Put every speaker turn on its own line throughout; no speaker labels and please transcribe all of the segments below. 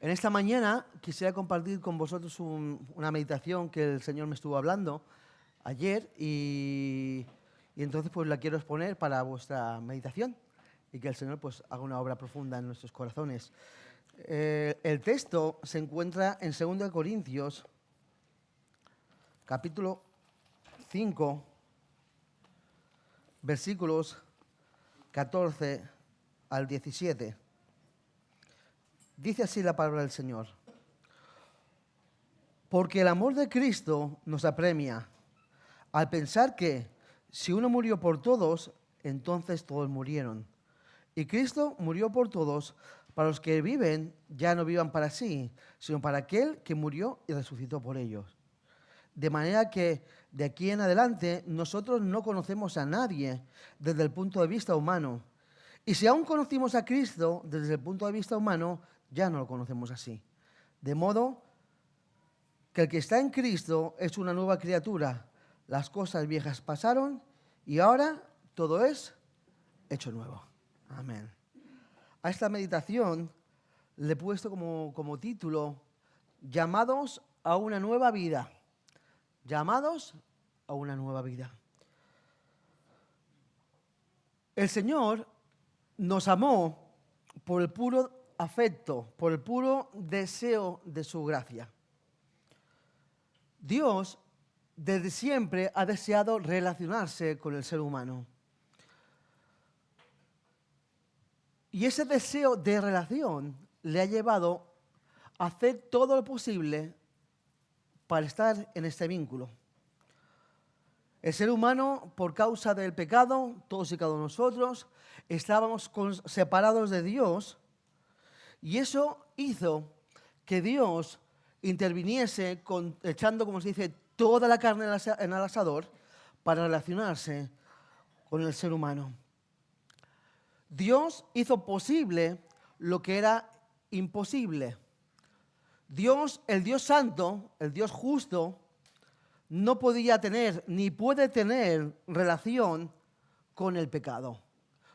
En esta mañana quisiera compartir con vosotros una meditación que el Señor me estuvo hablando ayer y entonces pues la quiero exponer para vuestra meditación y que el Señor pues haga una obra profunda en nuestros corazones. El texto se encuentra en 2 Corintios, capítulo 5, versículos 14 al 17. Dice así la palabra del Señor. Porque el amor de Cristo nos apremia al pensar que si uno murió por todos, entonces todos murieron. Y Cristo murió por todos, para los que viven ya no vivan para sí, sino para aquel que murió y resucitó por ellos. De manera que de aquí en adelante nosotros no conocemos a nadie desde el punto de vista humano. Y si aún conocimos a Cristo desde el punto de vista humano, ya no lo conocemos así. De modo que el que está en Cristo es una nueva criatura. Las cosas viejas pasaron y ahora todo es hecho nuevo. Amén. A esta meditación le he puesto como título, llamados a una nueva vida. Llamados a una nueva vida. El Señor nos amó por el puro afecto, por el puro deseo de su gracia. Dios desde siempre ha deseado relacionarse con el ser humano. Y ese deseo de relación le ha llevado a hacer todo lo posible para estar en este vínculo. El ser humano, por causa del pecado, todos y cada uno de nosotros, estábamos separados de Dios, y eso hizo que Dios interviniese echando, como se dice, toda la carne en el asador para relacionarse con el ser humano. Dios hizo posible lo que era imposible. Dios, el Dios santo, el Dios justo, no podía tener ni puede tener relación con el pecado.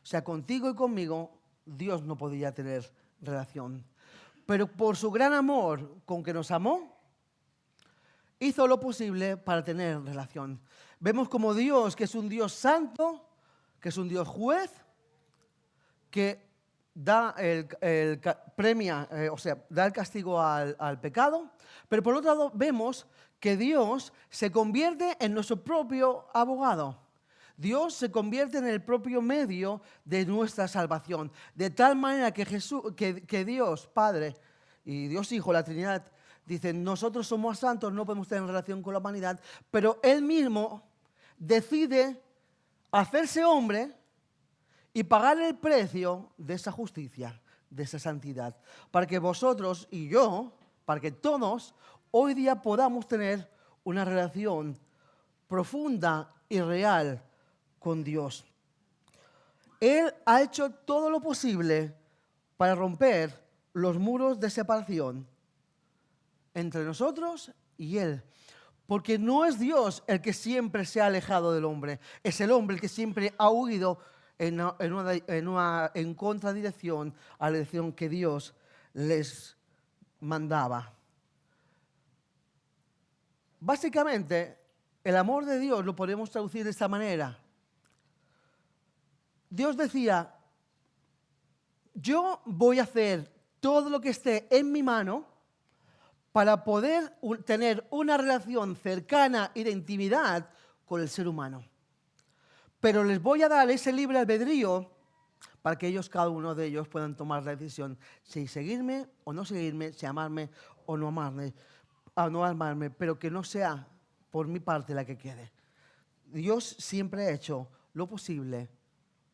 O sea, contigo y conmigo, Dios no podía tener relación. Pero por su gran amor con que nos amó, hizo lo posible para tener relación. Vemos como Dios, que es un Dios santo, que es un Dios juez, que da da el castigo al pecado, pero por otro lado vemos que Dios se convierte en nuestro propio abogado. Dios se convierte en el propio medio de nuestra salvación, de tal manera que que Dios Padre y Dios Hijo, la Trinidad, dicen, nosotros somos santos, no podemos tener relación con la humanidad, pero Él mismo decide hacerse hombre y pagar el precio de esa justicia, de esa santidad, para que vosotros y yo, para que todos hoy día podamos tener una relación profunda y real con Dios. Él ha hecho todo lo posible para romper los muros de separación entre nosotros y Él. Porque no es Dios el que siempre se ha alejado del hombre, es el hombre el que siempre ha huido en contradirección a la dirección que Dios les mandaba. Básicamente, el amor de Dios lo podemos traducir de esta manera. Dios decía, yo voy a hacer todo lo que esté en mi mano para poder tener una relación cercana y de intimidad con el ser humano. Pero les voy a dar ese libre albedrío para que ellos, cada uno de ellos, puedan tomar la decisión si seguirme o no seguirme, si amarme o no amarme, pero que no sea por mi parte la que quede. Dios siempre ha hecho lo posible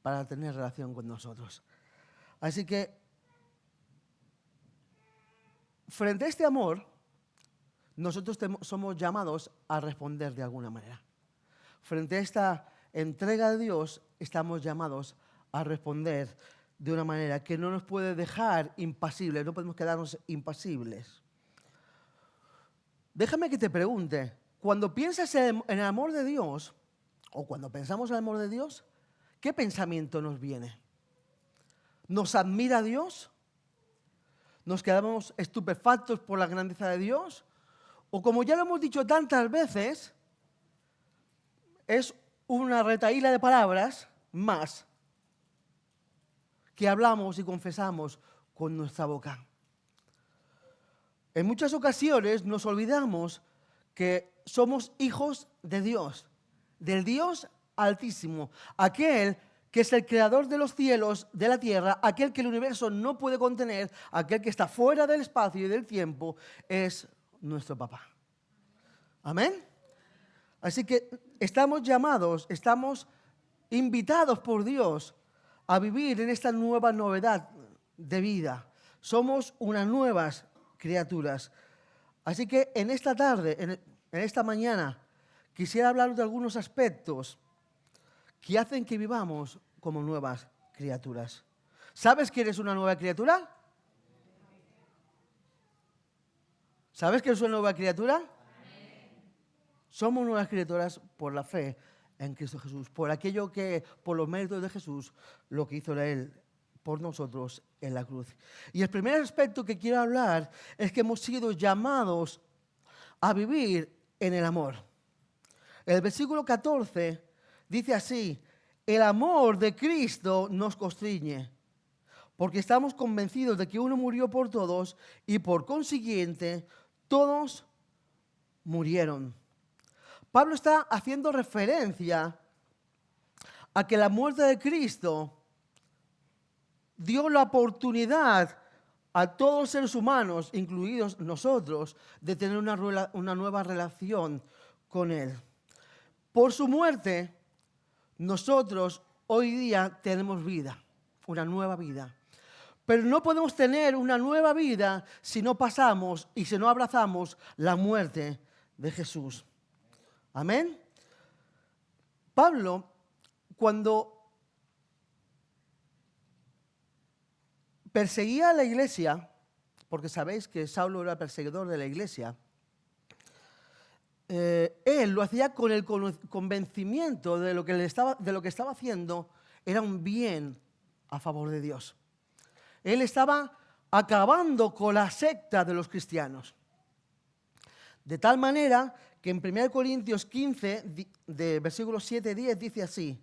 para tener relación con nosotros. Así que, frente a este amor, nosotros somos llamados a responder de alguna manera. Frente a esta entrega de Dios, estamos llamados a responder de una manera que no nos puede dejar impasibles, no podemos quedarnos impasibles. Déjame que te pregunte, cuando piensas en el amor de Dios, o cuando pensamos en el amor de Dios, ¿qué pensamiento nos viene? ¿Nos admira Dios? nos quedamos estupefactos por la grandeza de Dios, o como ya lo hemos dicho tantas veces, es una retahíla de palabras más que hablamos y confesamos con nuestra boca. En muchas ocasiones nos olvidamos que somos hijos de Dios, del Dios Altísimo, aquel que es el creador de los cielos, de la tierra, aquel que el universo no puede contener, aquel que está fuera del espacio y del tiempo, es nuestro papá. Amén. Así que estamos llamados, estamos invitados por Dios a vivir en esta nueva novedad de vida. Somos unas nuevas criaturas. Así que en esta tarde, en esta mañana, quisiera hablar de algunos aspectos que hacen que vivamos como nuevas criaturas. ¿Sabes que eres una nueva criatura? ¿Sabes que eres una nueva criatura? Somos nuevas criaturas por la fe en Cristo Jesús, por aquello que, por los méritos de Jesús, lo que hizo Él por nosotros en la cruz. Y el primer aspecto que quiero hablar es que hemos sido llamados a vivir en el amor. El versículo 14 dice así: el amor de Cristo nos constriñe, porque estamos convencidos de que uno murió por todos y por consiguiente todos murieron. Pablo está haciendo referencia a que la muerte de Cristo dio la oportunidad a todos los seres humanos, incluidos nosotros, de tener una nueva relación con Él. Por su muerte, nosotros hoy día tenemos vida, una nueva vida. Pero no podemos tener una nueva vida si no pasamos y si no abrazamos la muerte de Jesús. Amén. Pablo, cuando perseguía a la iglesia, porque sabéis que Saulo era perseguidor de la iglesia, él lo hacía con el convencimiento de lo que estaba haciendo era un bien a favor de Dios. Él estaba acabando con la secta de los cristianos. De tal manera que en 1 Corintios 15, de versículos 7-10, dice así: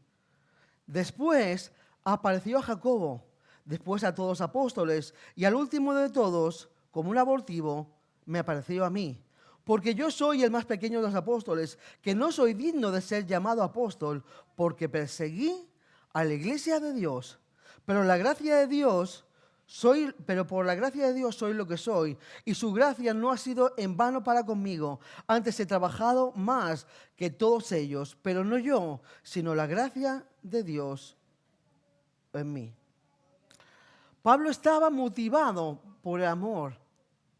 después apareció a Jacobo, después a todos los apóstoles, y al último de todos, como un abortivo, me apareció a mí. Porque yo soy el más pequeño de los apóstoles, que no soy digno de ser llamado apóstol, porque perseguí a la iglesia de Dios. Pero por la gracia de Dios soy lo que soy, y su gracia no ha sido en vano para conmigo. Antes he trabajado más que todos ellos, pero no yo, sino la gracia de Dios en mí. Pablo estaba motivado por el amor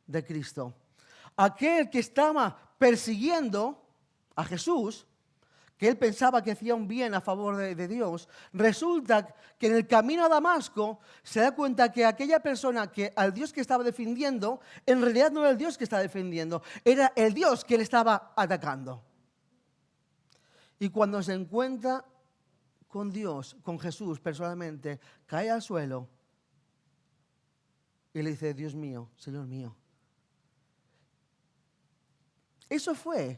de Cristo. Aquel que estaba persiguiendo a Jesús, que él pensaba que hacía un bien a favor de Dios, resulta que en el camino a Damasco se da cuenta que aquella persona, que al Dios que estaba defendiendo, en realidad no era el Dios que estaba defendiendo, era el Dios que le estaba atacando. Y cuando se encuentra con Dios, con Jesús personalmente, cae al suelo y le dice: Dios mío, Señor mío. Eso fue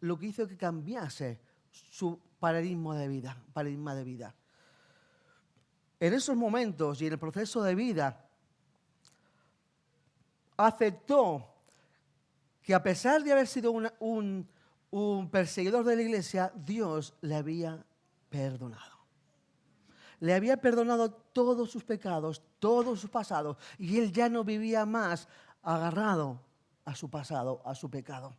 lo que hizo que cambiase su paradigma de vida. En esos momentos y en el proceso de vida, aceptó que a pesar de haber sido un perseguidor de la iglesia, Dios le había perdonado. Le había perdonado todos sus pecados, todo su pasado, y él ya no vivía más agarrado a su pasado, a su pecado,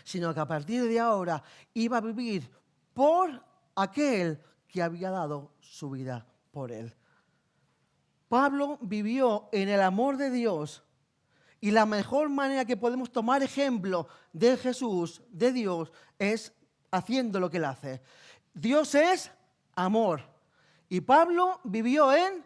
sino que a partir de ahora iba a vivir por aquel que había dado su vida por él. Pablo vivió en el amor de Dios, y la mejor manera que podemos tomar ejemplo de Jesús, de Dios, es haciendo lo que él hace. Dios es amor, y Pablo vivió en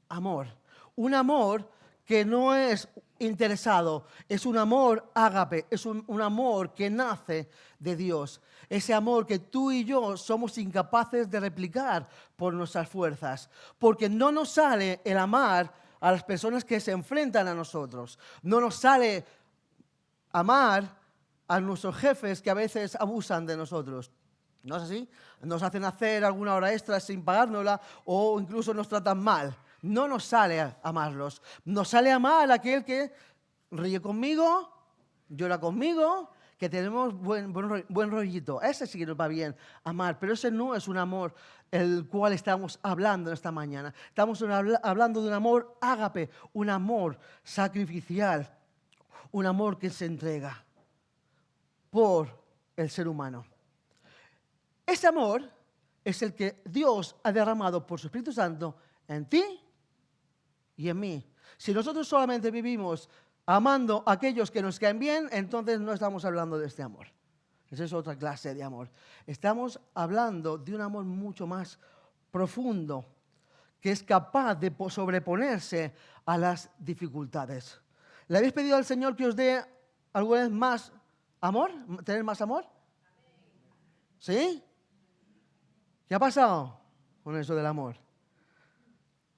amor. Un amor que no es interesado, es un amor ágape, es un amor que nace de Dios. Ese amor que tú y yo somos incapaces de replicar por nuestras fuerzas, porque no nos sale el amar a las personas que se enfrentan a nosotros. No nos sale amar a nuestros jefes que a veces abusan de nosotros. ¿No es así? Nos hacen hacer alguna hora extra sin pagárnosla o incluso nos tratan mal. No nos sale amarlos. Nos sale amar a aquel que ríe conmigo, llora conmigo, que tenemos buen rollito. Ese sí que nos va bien amar, pero ese no es un amor el cual estamos hablando esta mañana. Estamos hablando de un amor ágape, un amor sacrificial, un amor que se entrega por el ser humano. Ese amor es el que Dios ha derramado por su Espíritu Santo en ti y en mí. Si nosotros solamente vivimos amando a aquellos que nos caen bien, entonces no estamos hablando de este amor. Esa es otra clase de amor. Estamos hablando de un amor mucho más profundo, que es capaz de sobreponerse a las dificultades. ¿Le habéis pedido al Señor que os dé alguna vez más amor? ¿Tener más amor? ¿Sí? ¿Qué ha pasado con eso del amor?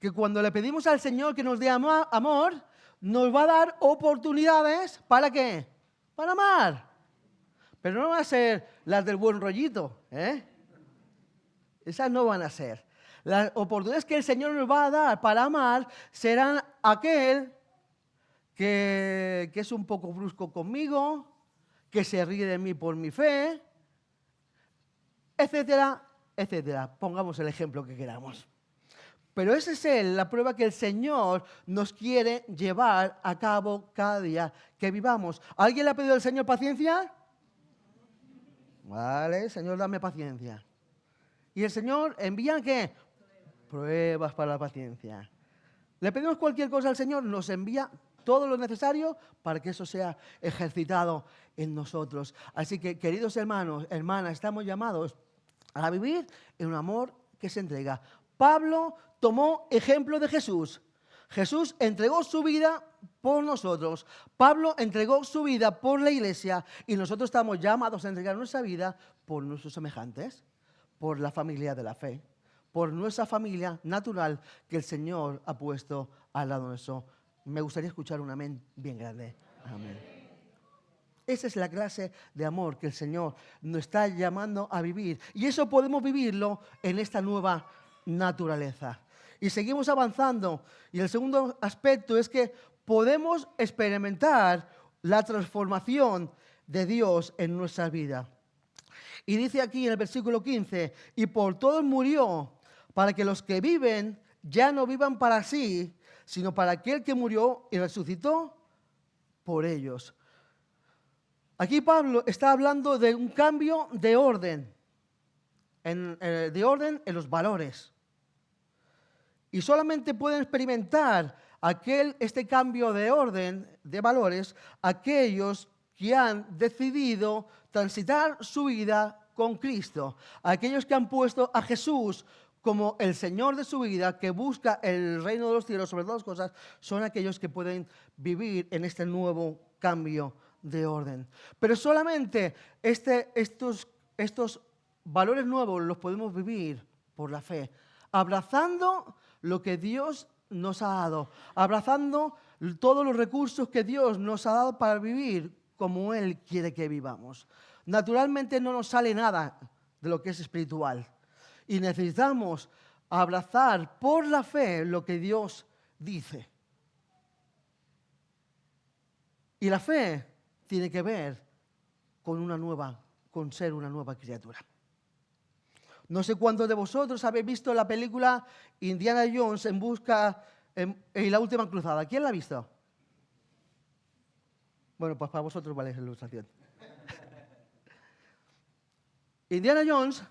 Que cuando le pedimos al Señor que nos dé amor, nos va a dar oportunidades, ¿para qué? Para amar. Pero no van a ser las del buen rollito, ¿eh? Esas no van a ser. Las oportunidades que el Señor nos va a dar para amar serán aquel que es un poco brusco conmigo, que se ríe de mí por mi fe, etcétera, etcétera. Pongamos el ejemplo que queramos. Pero esa es la prueba que el Señor nos quiere llevar a cabo cada día que vivamos. ¿Alguien le ha pedido al Señor paciencia? Vale, Señor, dame paciencia. ¿Y el Señor envía qué? Pruebas para la paciencia. Le pedimos cualquier cosa al Señor, nos envía todo lo necesario para que eso sea ejercitado en nosotros. Así que, queridos hermanos, hermanas, estamos llamados a vivir en un amor que se entrega. Pablo tomó ejemplo de Jesús. Jesús entregó su vida por nosotros. Pablo entregó su vida por la iglesia y nosotros estamos llamados a entregar nuestra vida por nuestros semejantes, por la familia de la fe, por nuestra familia natural que el Señor ha puesto al lado nuestro. Me gustaría escuchar un amén bien grande. Amén. Esa es la clase de amor que el Señor nos está llamando a vivir. Y eso podemos vivirlo en esta nueva naturaleza. Y seguimos avanzando. Y el segundo aspecto es que podemos experimentar la transformación de Dios en nuestra vida. Y dice aquí en el versículo 15, y por todos murió, para que los que viven ya no vivan para sí, sino para aquel que murió y resucitó por ellos. Aquí Pablo está hablando de un cambio de orden, en los valores. Y solamente pueden experimentar este cambio de orden, de valores, aquellos que han decidido transitar su vida con Cristo. Aquellos que han puesto a Jesús como el Señor de su vida, que busca el reino de los cielos sobre todas las cosas, son aquellos que pueden vivir en este nuevo cambio de orden. Pero solamente estos valores nuevos los podemos vivir por la fe, abrazando lo que Dios nos ha dado, abrazando todos los recursos que Dios nos ha dado para vivir como Él quiere que vivamos. Naturalmente no nos sale nada de lo que es espiritual y necesitamos abrazar por la fe lo que Dios dice. Y la fe tiene que ver con ser una nueva criatura. No sé cuántos de vosotros habéis visto la película Indiana Jones en la última cruzada. ¿Quién la ha visto? Bueno, pues para vosotros vale la ilustración. Indiana Jones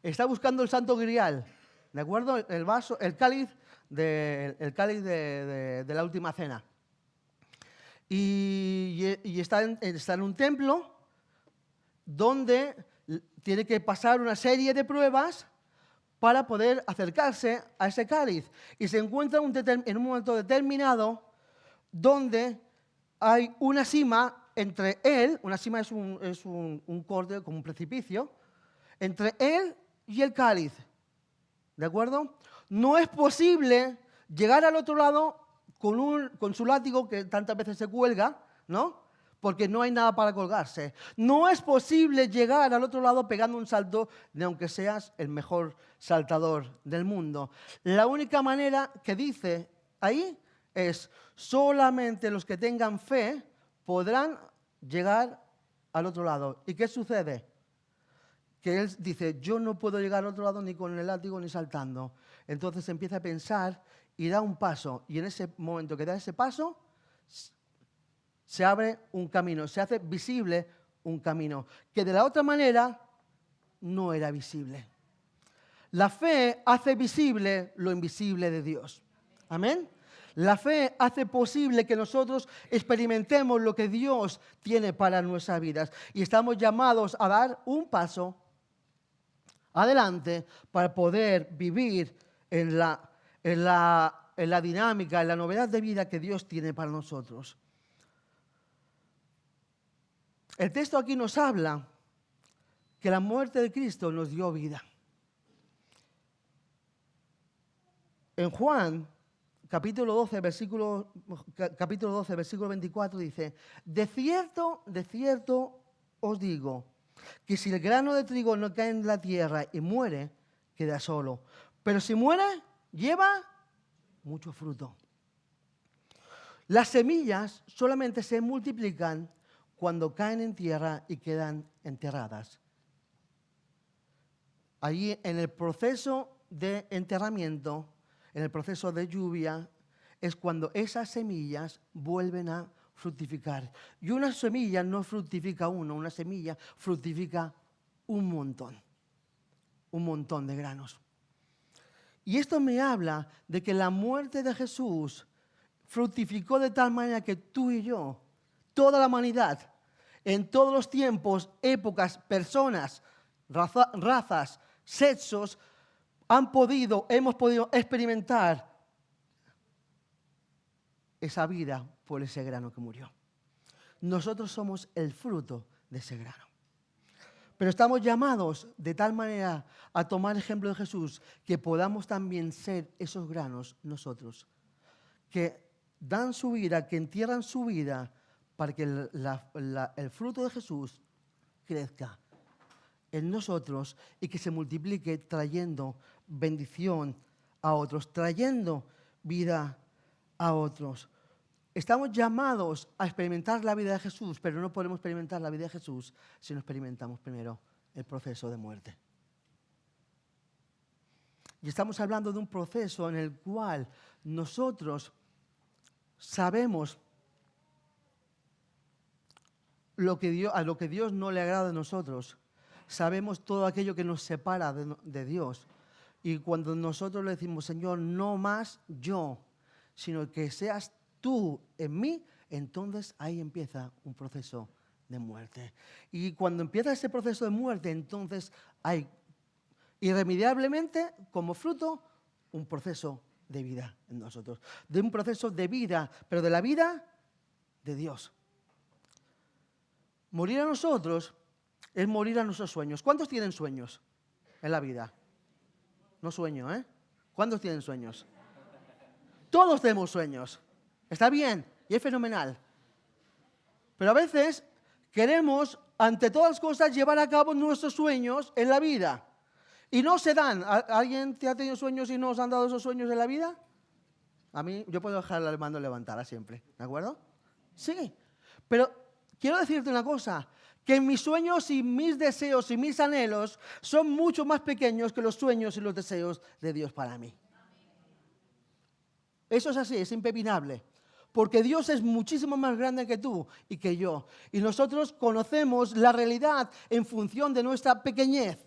está buscando el Santo Grial, ¿de acuerdo? El cáliz de la última cena. Y está en un templo donde tiene que pasar una serie de pruebas para poder acercarse a ese cáliz. Y se encuentra en un momento determinado donde hay una cima entre él, una cima es un corte como un precipicio, entre él y el cáliz. ¿De acuerdo? No es posible llegar al otro lado con su látigo que tantas veces se cuelga, ¿no? Porque no hay nada para colgarse. No es posible llegar al otro lado pegando un salto, ni aunque seas el mejor saltador del mundo. La única manera que dice ahí es solamente los que tengan fe podrán llegar al otro lado. ¿Y qué sucede? Que él dice, yo no puedo llegar al otro lado ni con el látigo ni saltando. Entonces empieza a pensar y da un paso. Y en ese momento que da ese paso, se abre un camino, se hace visible un camino, que de la otra manera no era visible. La fe hace visible lo invisible de Dios. Amén. La fe hace posible que nosotros experimentemos lo que Dios tiene para nuestras vidas. Y estamos llamados a dar un paso adelante para poder vivir en la dinámica, en la novedad de vida que Dios tiene para nosotros. El texto aquí nos habla que la muerte de Cristo nos dio vida. En Juan, capítulo 12, versículo 24 dice, de cierto os digo, que si el grano de trigo no cae en la tierra y muere, queda solo. Pero si muere, lleva mucho fruto. Las semillas solamente se multiplican cuando caen en tierra y quedan enterradas. Allí en el proceso de enterramiento, en el proceso de lluvia, es cuando esas semillas vuelven a fructificar. Y una semilla no fructifica uno, una semilla fructifica un montón de granos. Y esto me habla de que la muerte de Jesús fructificó de tal manera que tú y yo, toda la humanidad, en todos los tiempos, épocas, personas, razas, sexos, hemos podido experimentar esa vida por ese grano que murió. Nosotros somos el fruto de ese grano. Pero estamos llamados de tal manera a tomar el ejemplo de Jesús que podamos también ser esos granos nosotros, que dan su vida, que entierran su vida para que el fruto de Jesús crezca en nosotros y que se multiplique trayendo bendición a otros, trayendo vida a otros. Estamos llamados a experimentar la vida de Jesús, pero no podemos experimentar la vida de Jesús si no experimentamos primero el proceso de muerte. Y estamos hablando de un proceso en el cual nosotros sabemos a lo que Dios no le agrada de nosotros. Sabemos todo aquello que nos separa de Dios. Y cuando nosotros le decimos, Señor, no más yo, sino que seas tú en mí, entonces ahí empieza un proceso de muerte. Y cuando empieza ese proceso de muerte, entonces hay irremediablemente como fruto un proceso de vida en nosotros. De un proceso de vida, pero de la vida de Dios. Morir a nosotros es morir a nuestros sueños. ¿Cuántos tienen sueños en la vida? No sueño, ¿eh? ¿Cuántos tienen sueños? Todos tenemos sueños. Está bien y es fenomenal. Pero a veces queremos, ante todas las cosas, llevar a cabo nuestros sueños en la vida. Y no se dan. ¿Alguien te ha tenido sueños y no os han dado esos sueños en la vida? A mí, yo puedo dejar la mano levantada siempre. ¿De acuerdo? Sí. Pero quiero decirte una cosa. Que mis sueños y mis deseos y mis anhelos son mucho más pequeños que los sueños y los deseos de Dios para mí. Eso es así, es impepinable. Porque Dios es muchísimo más grande que tú y que yo. Y nosotros conocemos la realidad en función de nuestra pequeñez.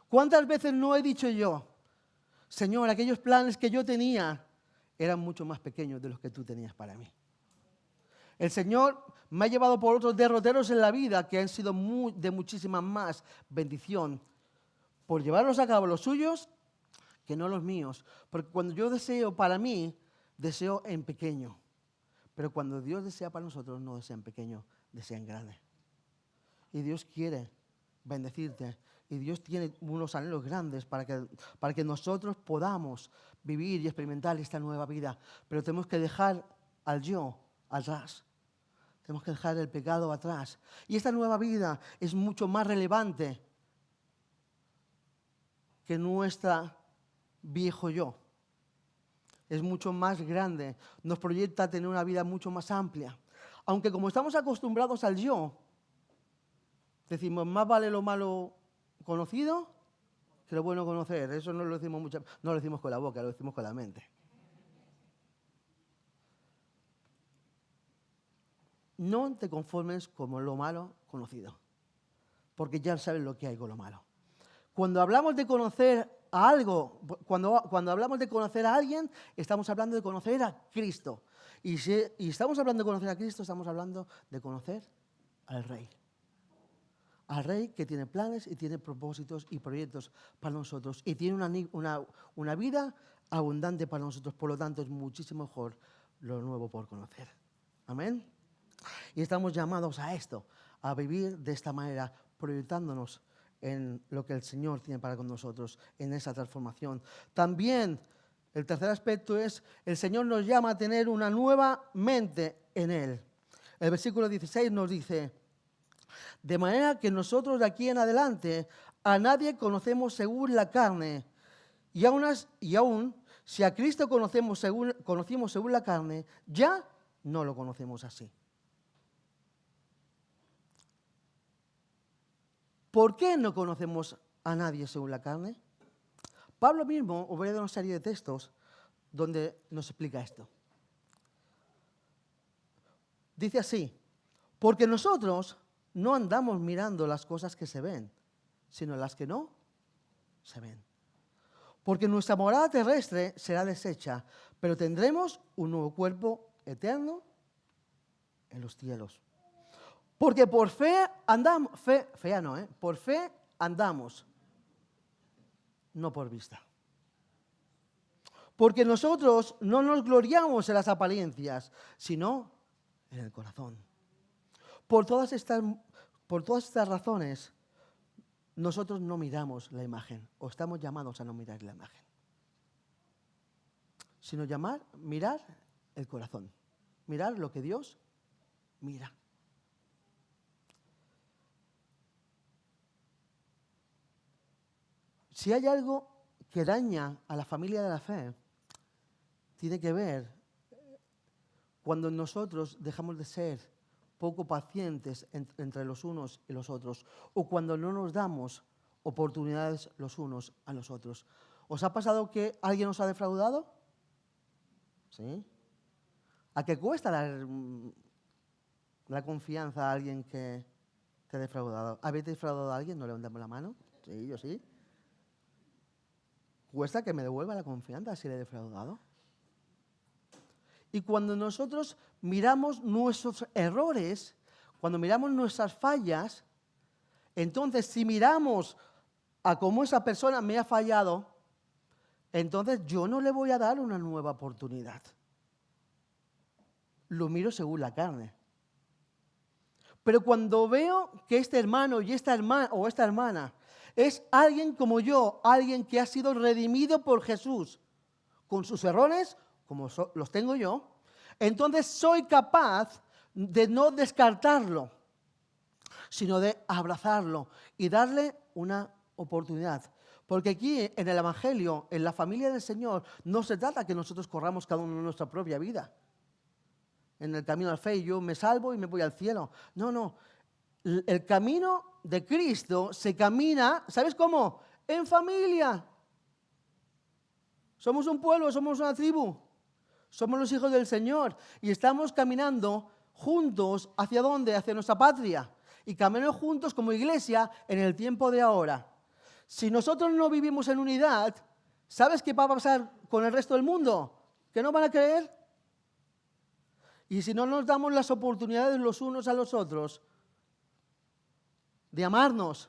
¿Cuántas veces no he dicho yo, Señor, aquellos planes que yo tenía eran mucho más pequeños de los que tú tenías para mí? El Señor me ha llevado por otros derroteros en la vida que han sido de muchísima más bendición por llevarlos a cabo los suyos que no los míos. Porque cuando yo deseo para mí, deseo en pequeño. Pero cuando Dios desea para nosotros, no desea en pequeño, desea en grande. Y Dios quiere bendecirte Y Dios tiene unos anhelos grandes para que nosotros podamos vivir y experimentar esta nueva vida. Pero tenemos que dejar al yo atrás. Tenemos que dejar el pecado atrás. Y esta nueva vida es mucho más relevante que nuestro viejo yo. Es mucho más grande. Nos proyecta a tener una vida mucho más amplia. Aunque como estamos acostumbrados al yo, decimos, más vale lo malo conocido que lo bueno conocer. Eso no lo decimos mucho, no lo decimos con la boca, lo decimos con la mente. No te conformes con lo malo conocido, porque ya sabes lo que hay con lo malo. Cuando hablamos de conocer a algo, cuando hablamos de conocer a alguien, estamos hablando de conocer a Cristo. Y estamos hablando de conocer a Cristo, estamos hablando de conocer al Rey. Al Rey que tiene planes y tiene propósitos y proyectos para nosotros. Y tiene una vida abundante para nosotros. Por lo tanto, es muchísimo mejor lo nuevo por conocer. Amén. Y estamos llamados a esto, a vivir de esta manera, proyectándonos en lo que el Señor tiene para con nosotros, en esa transformación. También, el tercer aspecto es, el Señor nos llama a tener una nueva mente en Él. El versículo 16 nos dice, de manera que nosotros de aquí en adelante a nadie conocemos según la carne, y aún si a Cristo conocimos según la carne, ya no lo conocemos así. ¿Por qué no conocemos a nadie según la carne? Pablo mismo os voy a dar una serie de textos donde nos explica esto. Dice así, porque nosotros no andamos mirando las cosas que se ven, sino las que no se ven. Porque nuestra morada terrestre será deshecha, pero tendremos un nuevo cuerpo eterno en los cielos. Porque por fe andamos, por fe andamos, no por vista. Porque nosotros no nos gloriamos en las apariencias, sino en el corazón. Por todas estas razones, nosotros no miramos la imagen, o estamos llamados a no mirar la imagen, sino mirar el corazón, mirar lo que Dios mira. Si hay algo que daña a la familia de la fe, tiene que ver cuando nosotros dejamos de ser poco pacientes entre los unos y los otros, o cuando no nos damos oportunidades los unos a los otros. ¿Os ha pasado que alguien os ha defraudado? ¿Sí? ¿A qué cuesta dar la confianza a alguien que te ha defraudado? ¿Habéis defraudado a alguien? ¿No levantamos la mano? Sí, yo sí. Cuesta que me devuelva la confianza si le he defraudado. Y cuando nosotros miramos nuestros errores, cuando miramos nuestras fallas, entonces si miramos a cómo esa persona me ha fallado, entonces yo no le voy a dar una nueva oportunidad. Lo miro según la carne. Pero cuando veo que este hermano y esta hermana es alguien como yo, alguien que ha sido redimido por Jesús, con sus errores, como los tengo yo, entonces soy capaz de no descartarlo, sino de abrazarlo y darle una oportunidad. Porque aquí en el Evangelio, en la familia del Señor, no se trata que nosotros corramos cada uno nuestra propia vida. En el camino al fe, yo me salvo y me voy al cielo. No, no. El camino de Cristo se camina, ¿sabes cómo? En familia. Somos un pueblo, somos una tribu. Somos los hijos del Señor. Y estamos caminando juntos, ¿hacia dónde? Hacia nuestra patria. Y caminamos juntos como iglesia en el tiempo de ahora. Si nosotros no vivimos en unidad, ¿sabes qué va a pasar con el resto del mundo? ¿Que no van a creer? Y si no nos damos las oportunidades los unos a los otros de amarnos,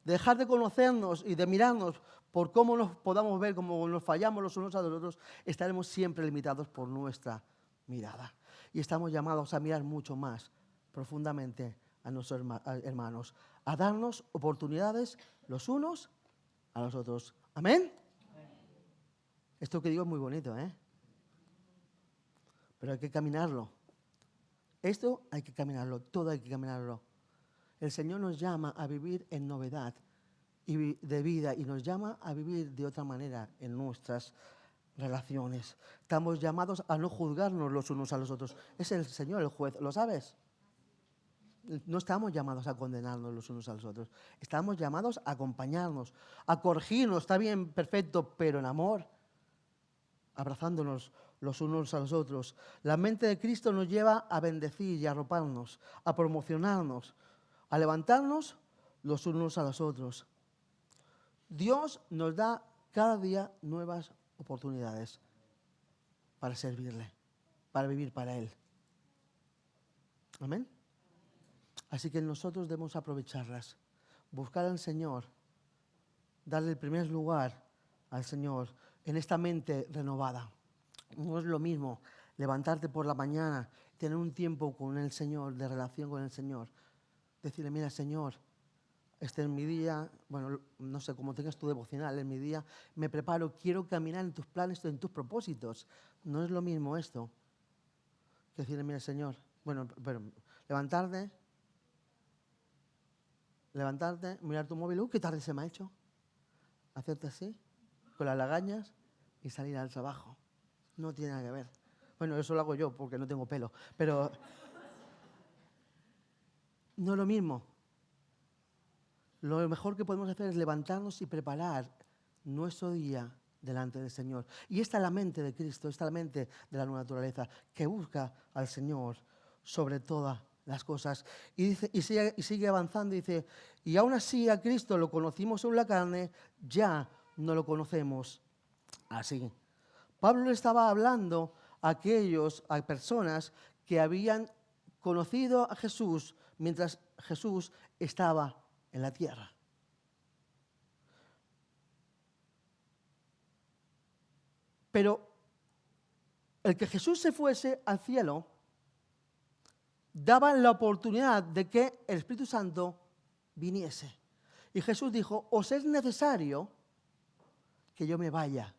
de dejar de conocernos y de mirarnos por cómo nos podamos ver, cómo nos fallamos los unos a los otros, estaremos siempre limitados por nuestra mirada. Y estamos llamados a mirar mucho más profundamente a nuestros hermanos, a darnos oportunidades los unos a los otros. ¿Amén? Esto que digo es muy bonito, ¿eh? Pero hay que caminarlo. Esto hay que caminarlo, todo hay que caminarlo. El Señor nos llama a vivir en novedad de vida y nos llama a vivir de otra manera en nuestras relaciones. Estamos llamados a no juzgarnos los unos a los otros. Es el Señor el juez, ¿lo sabes? No estamos llamados a condenarnos los unos a los otros. Estamos llamados a acompañarnos, a corregirnos. Está bien, perfecto, pero en amor, abrazándonos los unos a los otros. La mente de Cristo nos lleva a bendecir y a arroparnos, a promocionarnos, a levantarnos los unos a los otros. Dios nos da cada día nuevas oportunidades para servirle, para vivir para Él. Amén. Así que nosotros debemos aprovecharlas, buscar al Señor, darle el primer lugar al Señor en esta mente renovada. No es lo mismo levantarte por la mañana, tener un tiempo con el Señor, de relación con el Señor. Decirle, mira, Señor, este es mi día, bueno, no sé, cómo tengas tu devocional, en mi día me preparo, quiero caminar en tus planes, en tus propósitos. No es lo mismo esto que decirle, mira, Señor, bueno, pero levantarte, mirar tu móvil, qué tarde se me ha hecho. Hacerte así, con las lagañas y salir al trabajo. No tiene nada que ver. Bueno, eso lo hago yo porque no tengo pelo, pero no es lo mismo. Lo mejor que podemos hacer es levantarnos y preparar nuestro día delante del Señor. Y esta es la mente de Cristo, esta es la mente de la nueva naturaleza que busca al Señor sobre todas las cosas. Y dice, y sigue avanzando y dice, y aún así a Cristo lo conocimos en la carne, ya no lo conocemos así. Pablo le estaba hablando a personas que habían conocido a Jesús mientras Jesús estaba en la tierra. Pero el que Jesús se fuese al cielo daba la oportunidad de que el Espíritu Santo viniese. Y Jesús dijo, os es necesario que yo me vaya,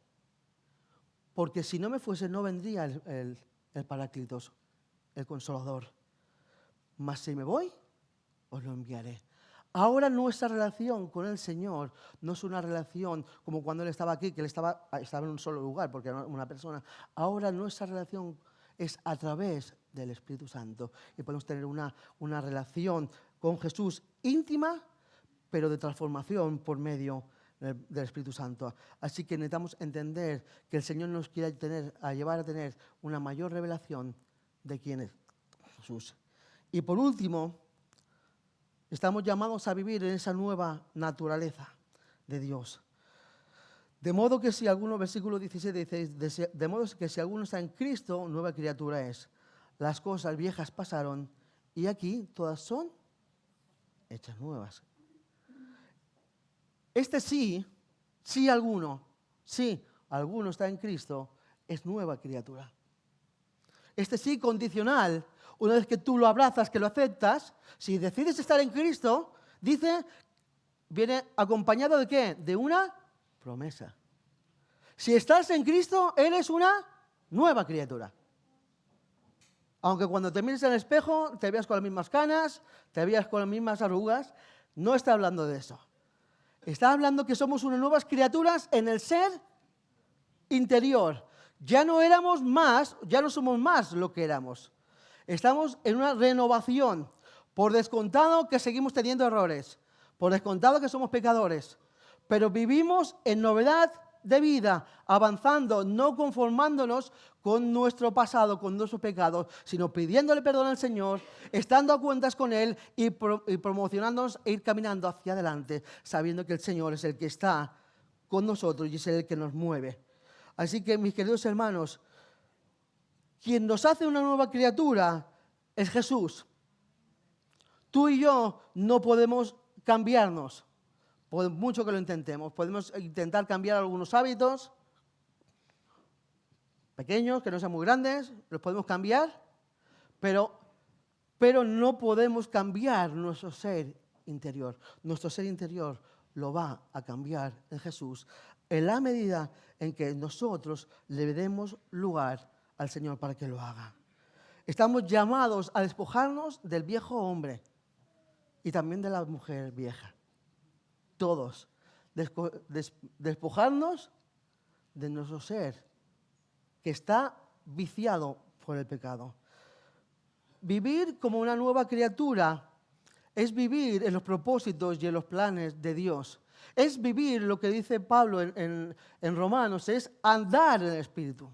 porque si no me fuese no vendría el Paráclitos, el Consolador. Mas si me voy, os lo enviaré. Ahora nuestra relación con el Señor no es una relación como cuando Él estaba aquí, que Él estaba en un solo lugar, porque era una persona. Ahora nuestra relación es a través del Espíritu Santo. Y podemos tener una relación con Jesús íntima, pero de transformación por medio del Espíritu Santo. Así que necesitamos entender que el Señor nos quiere llevar a tener una mayor revelación de quién es Jesús. Y por último, estamos llamados a vivir en esa nueva naturaleza de Dios. De modo que si alguno, versículo 17 dice, de modo que si alguno está en Cristo, nueva criatura es. Las cosas viejas pasaron y aquí todas son hechas nuevas. Si alguno está en Cristo, es nueva criatura. Este sí condicional, una vez que tú lo abrazas, que lo aceptas, si decides estar en Cristo, viene acompañado ¿de qué? De una promesa. Si estás en Cristo, eres una nueva criatura. Aunque cuando te mires en el espejo, te veas con las mismas canas, te veas con las mismas arrugas, no está hablando de eso. Está hablando que somos unas nuevas criaturas en el ser interior. Ya no somos más lo que éramos. Estamos en una renovación. Por descontado que seguimos teniendo errores. Por descontado que somos pecadores. Pero vivimos en novedad de vida, avanzando, no conformándonos con nuestro pasado, con nuestros pecados, sino pidiéndole perdón al Señor, estando a cuentas con Él y promocionándonos e ir caminando hacia adelante, sabiendo que el Señor es el que está con nosotros y es el que nos mueve. Así que, mis queridos hermanos, quien nos hace una nueva criatura es Jesús. Tú y yo no podemos cambiarnos, por mucho que lo intentemos. Podemos intentar cambiar algunos hábitos pequeños, que no sean muy grandes, los podemos cambiar, pero no podemos cambiar nuestro ser interior. Nuestro ser interior lo va a cambiar en Jesús en la medida en que nosotros le demos lugar al Señor para que lo haga. Estamos llamados a despojarnos del viejo hombre y también de la mujer vieja. Todos. Despojarnos de nuestro ser que está viciado por el pecado. Vivir como una nueva criatura es vivir en los propósitos y en los planes de Dios. Es vivir lo que dice Pablo en Romanos, es andar en el Espíritu.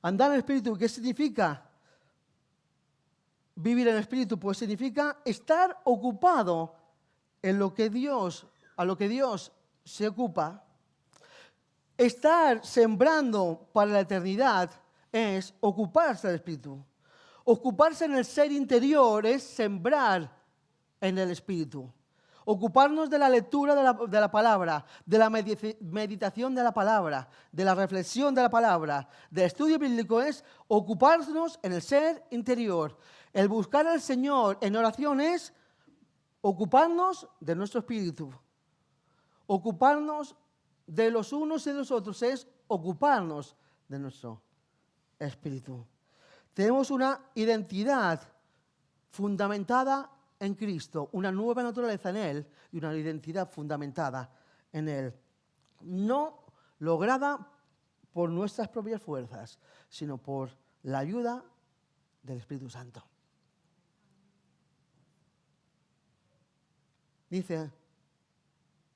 Andar en el Espíritu, ¿qué significa? Vivir en el Espíritu, pues significa estar ocupado en lo que a lo que Dios se ocupa. Estar sembrando para la eternidad es ocuparse del Espíritu. Ocuparse en el ser interior es sembrar en el Espíritu. Ocuparnos de la lectura de la palabra, de la meditación de la palabra, de la reflexión de la palabra, del estudio bíblico es ocuparnos en el ser interior. El buscar al Señor en oración es ocuparnos de nuestro espíritu. Ocuparnos de los unos y de los otros es ocuparnos de nuestro espíritu. Tenemos una identidad fundamentada en Cristo, una nueva naturaleza en Él y una identidad fundamentada en Él. No lograda por nuestras propias fuerzas, sino por la ayuda del Espíritu Santo. Dice,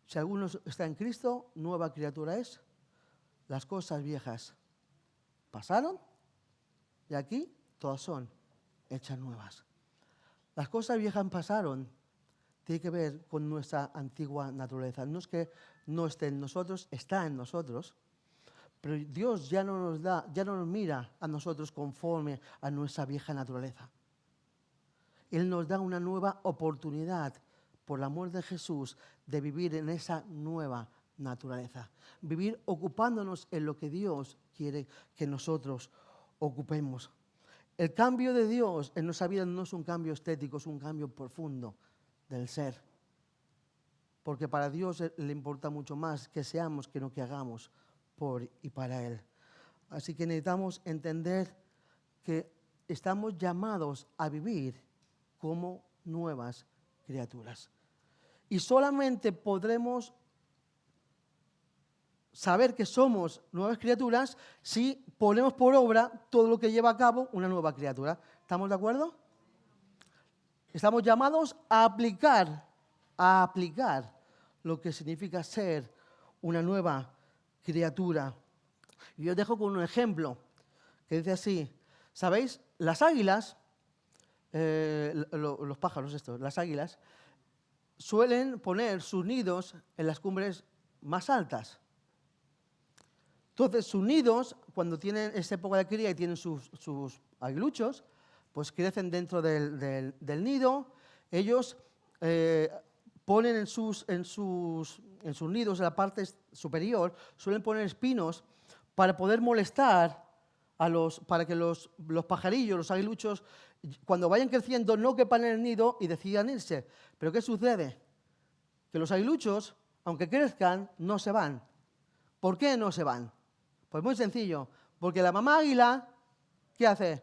si alguno está en Cristo, nueva criatura es. Las cosas viejas pasaron y aquí todas son hechas nuevas. Las cosas viejas pasaron, tiene que ver con nuestra antigua naturaleza. No es que no esté en nosotros, está en nosotros, pero Dios ya no nos mira a nosotros conforme a nuestra vieja naturaleza. Él nos da una nueva oportunidad, por el amor de Jesús, de vivir en esa nueva naturaleza. Vivir ocupándonos en lo que Dios quiere que nosotros ocupemos. El cambio de Dios en nuestra vida no es un cambio estético, es un cambio profundo del ser. Porque para Dios le importa mucho más que seamos que no que hagamos por y para Él. Así que necesitamos entender que estamos llamados a vivir como nuevas criaturas. Y solamente podremos saber que somos nuevas criaturas si ponemos por obra todo lo que lleva a cabo una nueva criatura. ¿Estamos de acuerdo? Estamos llamados a aplicar lo que significa ser una nueva criatura. Y yo os dejo con un ejemplo que dice así. ¿Sabéis? Las águilas, los pájaros estos, las águilas, suelen poner sus nidos en las cumbres más altas. Entonces, sus nidos, cuando tienen esa época de cría y tienen sus aguiluchos, pues crecen dentro del nido. Ellos ponen en sus nidos, en la parte superior, suelen poner espinos para poder molestar para que los pajarillos, los aguiluchos, cuando vayan creciendo, no quepan en el nido y decidan irse. Pero ¿qué sucede? Que los aguiluchos, aunque crezcan, no se van. ¿Por qué no se van? Pues muy sencillo, porque la mamá águila, ¿qué hace?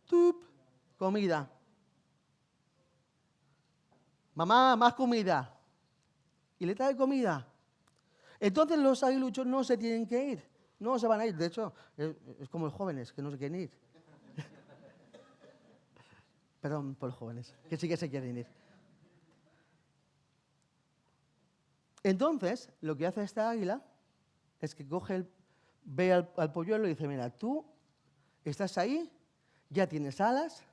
¡Tup! Comida. Mamá, más comida. Y le trae comida. Entonces los aguiluchos no se tienen que ir, no se van a ir. De hecho, es como los jóvenes que no se quieren ir. Perdón por los jóvenes, que sí que se quieren ir. Entonces, lo que hace esta águila es que ve al polluelo y dice, mira, tú estás ahí, ya tienes alas,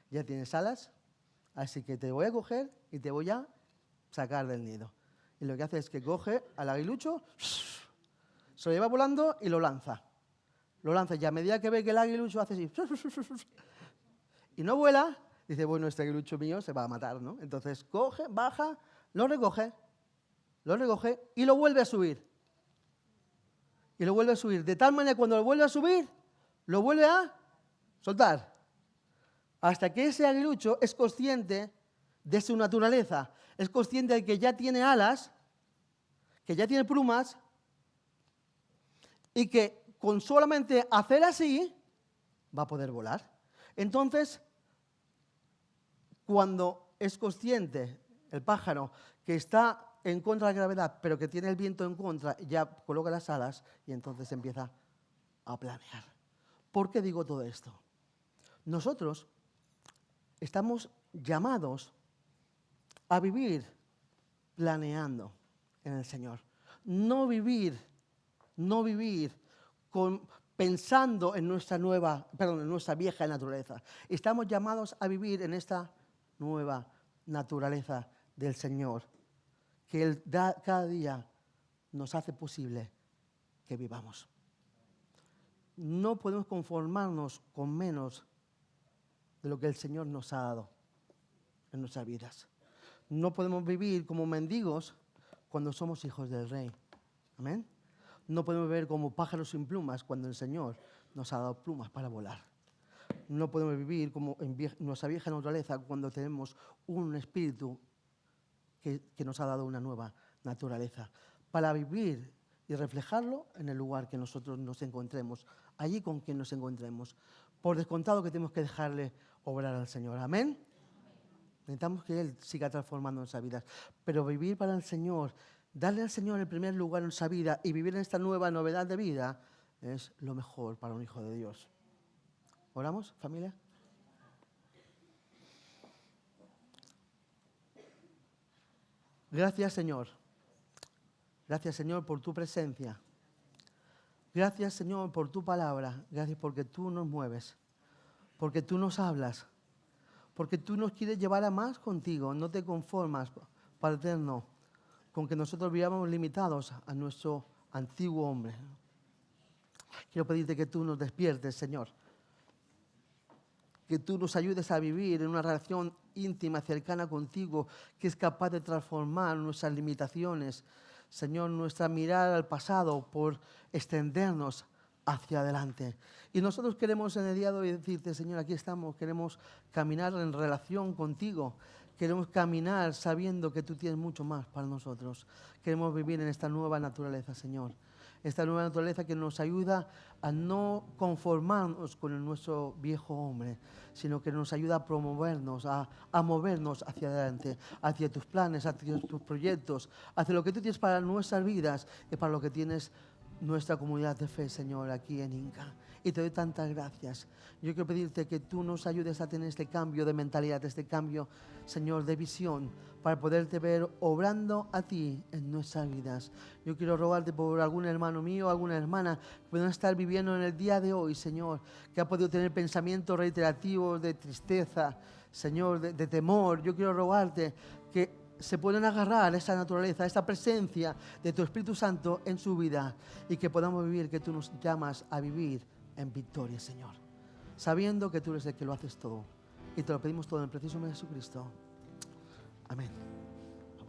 ya tienes alas, así que te voy a coger y te voy a sacar del nido. Y lo que hace es que coge al aguilucho, se lo lleva volando y lo lanza. Lo lanza y a medida que ve que el aguilucho hace así, y no vuela, dice, bueno, este aguilucho mío se va a matar, ¿no? Entonces coge, baja, lo recoge y lo vuelve a subir. Y lo vuelve a subir. De tal manera que cuando lo vuelve a subir, lo vuelve a soltar. Hasta que ese aguilucho es consciente de su naturaleza. Es consciente de que ya tiene alas, que ya tiene plumas y que con solamente hacer así va a poder volar. Entonces, cuando es consciente el pájaro que está en contra de la gravedad, pero que tiene el viento en contra, ya coloca las alas y entonces empieza a planear. ¿Por qué digo todo esto? Nosotros estamos llamados a vivir planeando en el Señor. No vivir pensando en en nuestra vieja naturaleza. Estamos llamados a vivir en esta nueva naturaleza del Señor, que Él cada día nos hace posible que vivamos. No podemos conformarnos con menos de lo que el Señor nos ha dado en nuestras vidas. No podemos vivir como mendigos cuando somos hijos del Rey. Amén. No podemos vivir como pájaros sin plumas cuando el Señor nos ha dado plumas para volar. No podemos vivir como en nuestra vieja naturaleza cuando tenemos un espíritu que nos ha dado una nueva naturaleza. Para vivir y reflejarlo en el lugar que nosotros nos encontremos, allí con quien nos encontremos. Por descontado que tenemos que dejarle obrar al Señor. Amén. Necesitamos que Él siga transformando nuestras vidas. Pero vivir para el Señor, darle al Señor el primer lugar en nuestra vida y vivir en esta nueva novedad de vida es lo mejor para un hijo de Dios. ¿Oramos, familia? Gracias, Señor. Gracias, Señor, por tu presencia. Gracias, Señor, por tu palabra. Gracias porque tú nos mueves, porque tú nos hablas, porque tú nos quieres llevar a más contigo. No te conformas, Padre eterno, con que nosotros vivamos limitados a nuestro antiguo hombre. Quiero pedirte que tú nos despiertes, Señor. Que tú nos ayudes a vivir en una relación íntima, cercana contigo, que es capaz de transformar nuestras limitaciones, Señor, nuestra mirada al pasado por extendernos hacia adelante. Y nosotros queremos en el día de hoy decirte, Señor, aquí estamos, queremos caminar en relación contigo, queremos caminar sabiendo que tú tienes mucho más para nosotros. Queremos vivir en esta nueva naturaleza, Señor. Esta nueva naturaleza que nos ayuda a no conformarnos con nuestro viejo hombre, sino que nos ayuda a promovernos, a movernos hacia adelante, hacia tus planes, hacia tus proyectos, hacia lo que tú tienes para nuestras vidas y para lo que tienes nuestra comunidad de fe, Señor, aquí en Inca. Y te doy tantas gracias. Yo quiero pedirte que tú nos ayudes a tener este cambio de mentalidad, este cambio, Señor, de visión, para poderte ver obrando a ti en nuestras vidas. Yo quiero rogarte por algún hermano mío, alguna hermana que puedan estar viviendo en el día de hoy, Señor, que ha podido tener pensamientos reiterativos de tristeza, Señor, de temor. Yo quiero rogarte que se puedan agarrar a esa naturaleza, a esta presencia de tu Espíritu Santo en su vida y que podamos vivir, que tú nos llamas a vivir en victoria, Señor, sabiendo que tú eres el que lo haces todo. Y te lo pedimos todo en el preciso nombre de Jesucristo. Amén.